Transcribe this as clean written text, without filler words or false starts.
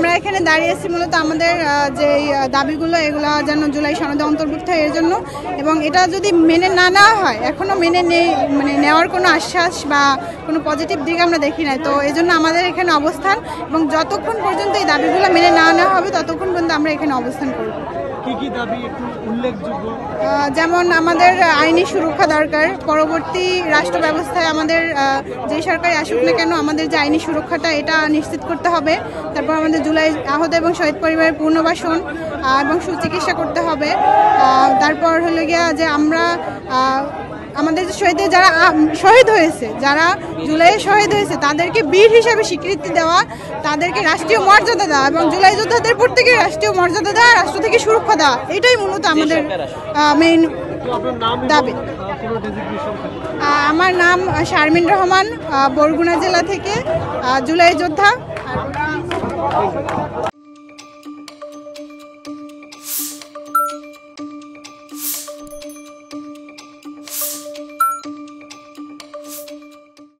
আমরা এখানে দাঁড়িয়েছি মূলত আমাদের যে দাবিগুলো এগুলো যেন জুলাই সনদে অন্তর্ভুক্ত হয় এর জন্য, এবং এটা যদি মেনে না নেওয়া হয়, এখনও মেনে নেওয়ার কোনো আশ্বাস বা কোনো পজিটিভ দিক আমরা দেখি নাই। তো এই জন্য আমাদের এখানে অবস্থান, এবং যতক্ষণ পর্যন্ত এই দাবিগুলো মেনে না নেওয়া হবে ততক্ষণ পর্যন্ত আমরা এখানে অবস্থান করব। কি কি দাবি একটু উল্লেখযোগ্য? যেমন আমাদের আইনি সুরক্ষা দরকার, পরবর্তী রাষ্ট্র ব্যবস্থায় আমাদের যে সরকারি আসুক না কেন আমাদের যে আইনি সুরক্ষাটা এটা নিশ্চিত করতে হবে। তারপর আমাদের জুলাই আহত এবং শহীদ পরিবারের পুনর্বাসন এবং সুচিকিৎসা করতে হবে। তারপর হলো গিয়া যে আমরা আমাদের যে যারা শহীদ হয়েছে, যারা জুলাই শহীদ হয়েছে তাদেরকে বীর হিসাবে স্বীকৃতি দেওয়া, তাদেরকে রাষ্ট্রীয় মর্যাদা দেওয়া এবং জুলাই যোদ্ধাদের প্রত্যেকের রাষ্ট্রীয় মর্যাদা দেওয়া, রাষ্ট্র থেকে সুরক্ষা দেওয়া, এটাই মূলত আমাদের মেইন দাবি। আমার নাম শারমিন রহমান, বরগুনা জেলা থেকে, জুলাই যোদ্ধা।